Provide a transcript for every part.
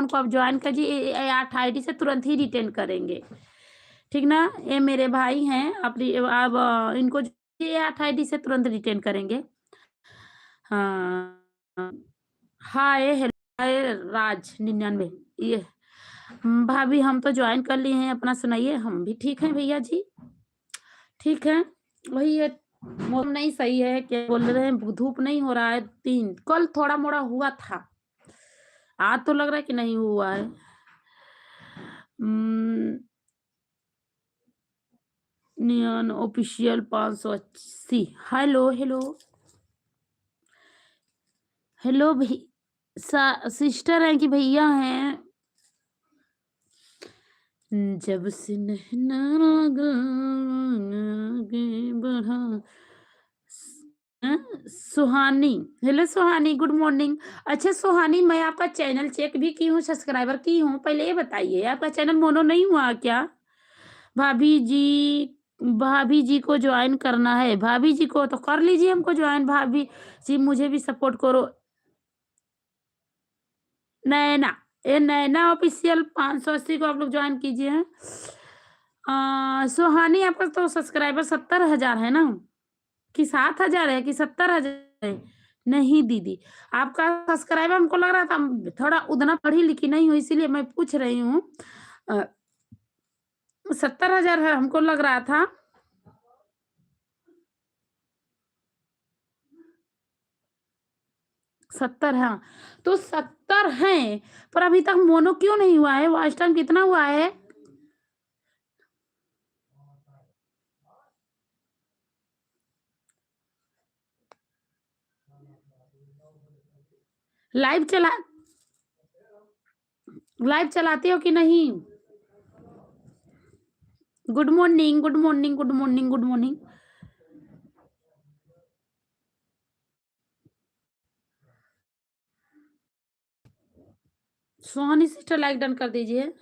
हमको आप ज्वाइन कीजिए, 8 आईडी से तुरंत ही रिटेन करेंगे, ठीक ना। ये मेरे भाई हैं, आप इनको ये 8 आईडी से तुरंत रिटेन करेंगे। हाँ, हाय हेलो, हाय राज 99 ये भाभी हम तो ज्वाइन कर लिए हैं, अपना सुनाइए। हम भी ठीक हैं भैया जी, ठीक है। वही ये मौसम नहीं सही है, क्या बोल रहे हैं, धूप नहीं हो रहा है। कल थोड़ा मोड़ा हुआ था, आज तो लग रहा है कि नहीं हुआ है। नियन ऑफिशियल 580। हेलो हेलो हेलो भाई, सिस्टर हैं कि भैया हैं? जब से नैना लगा आगे बढ़ा। सुहानी, हेलो सुहानी, गुड मॉर्निंग। अच्छा सुहानी, मैं आपका चैनल चेक भी की हूँ, सब्सक्राइबर की हूँ। पहले ये बताइए, आपका चैनल मोनो नहीं हुआ क्या? भाभी जी, भाभी जी को ज्वाइन करना है। भाभी जी को तो कर लीजिए, हमको ज्वाइन। भाभी जी मुझे भी सपोर्ट करो। नैना, ये नैना ऑफिशियल 580 को आप लोग ज्वाइन कीजिए हैं। सुहानी, आपका तो सब्सक्राइबर 70,000 है ना, कि 7,000 है, कि 70,000 है? नहीं दीदी, आपका सब्सक्राइबर हमको लग रहा था थोड़ा उतना पढ़ी लिखी नहीं हो, इसीलिए मैं पूछ रही हूँ। 70,000 है हमको लग रहा था। सत्तर, हाँ, तो 70 हैं, पर अभी तक मोनो क्यों नहीं हुआ है? वॉच टाइम कितना हुआ है? लाइव चला लाइव चलाते हो कि नहीं? Good morning, good morning, good morning, good morning. Suhani sister like done कर दीजिए।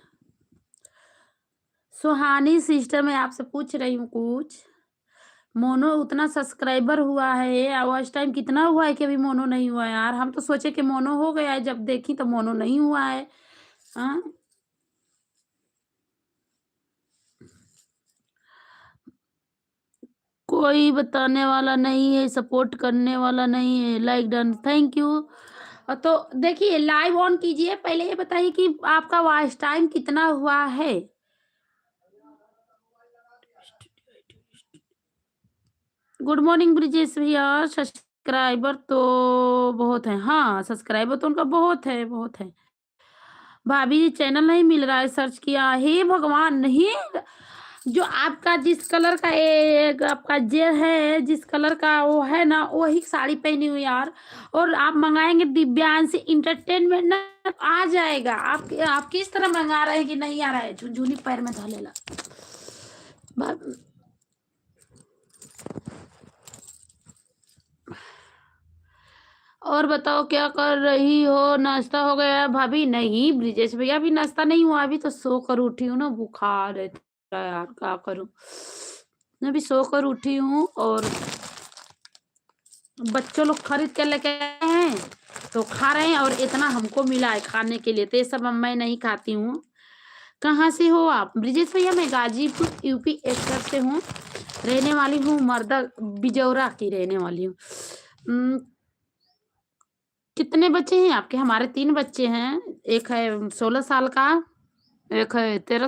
सुहानी सिस्टर, मैं आपसे पूछ रही हूँ कुछ। मोनो उतना सब्सक्राइबर हुआ है, वॉच टाइम कितना हुआ है कि अभी मोनो नहीं हुआ है? यार हम तो सोचे कि मोनो हो गया है, जब देखी तो मोनो नहीं हुआ है। हाँ, कोई बताने वाला नहीं है, सपोर्ट करने वाला नहीं है। Like done, thank you. तो देखिए, लाइव ऑन कीजिए। पहले ये बताइए कि आपका वॉच टाइम कितना हुआ है? गुड मॉर्निंग ब्रिजेश भैया। सब्सक्राइबर तो बहुत है, हाँ सब्सक्राइबर तो उनका बहुत है, बहुत है। भाभी जी चैनल नहीं मिल रहा है, सर्च किया, हे भगवान, नहीं। जो आपका जिस कलर का एक आपका जे है, जिस कलर का वो है ना, वही साड़ी पहनी हुई यार। और आप मंगाएंगे दिव्यांश इंटरटेनमेंट ना, आ जाएगा। आप किस तरह मंगा रहे हैं कि नहीं आ रहा है? झुनझुनी पैर में धलेला। और बताओ क्या कर रही हो? नाश्ता हो गया भाभी? नहीं ब्रिजेश भैया, अभी नाश्ता नहीं हुआ, अभी तो सो कर उठी हूँ ना, बुखार है थोड़ा यार, क्या करूँ। मैं अभी सो कर उठी हूँ, और बच्चों लोग खरीद के लेके आए हैं तो खा रहे हैं, और इतना हमको मिला है खाने के लिए, तो ये सब मैं नहीं खाती हूँ। कहाँ से हो आप? ब्रिजेश भैया, मैं गाजीपुर यूपी एक्सर से हूँ, रहने वाली हूँ मर्दा, बिजौरा की रहने वाली हूँ। कितने बच्चे हैं आपके? हमारे 3 बच्चे हैं। एक है 16 साल का, एक है 13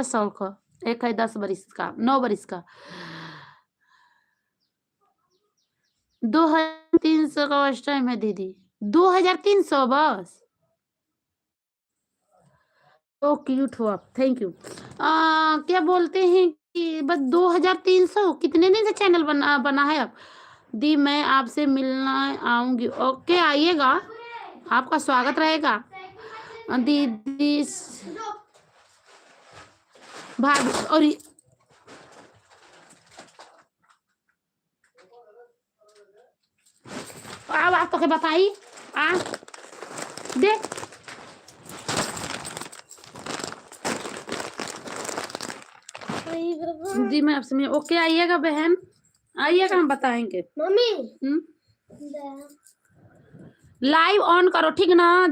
साल का, एक है 10 बरिस का, 9 बरिस का। 2300 का वॉच टाइम है दीदी, 2300 बस। तो क्यूट हो आप, थैंक यू। क्या बोलते हैं कि बस 2300? कितने दिन से चैनल बना है आप? दी, मैं आपसे मिलना आऊंगी। ओके, आइएगा, आपका स्वागत रहेगा। दीदी भाभी, और अब आप तो बताई आ दे। जी मैं आपसे मिल, ओके आइएगा बहन, आइएगा, हम बताएंगे। मम्मी, लाइव ऑन करो, ठीक ना?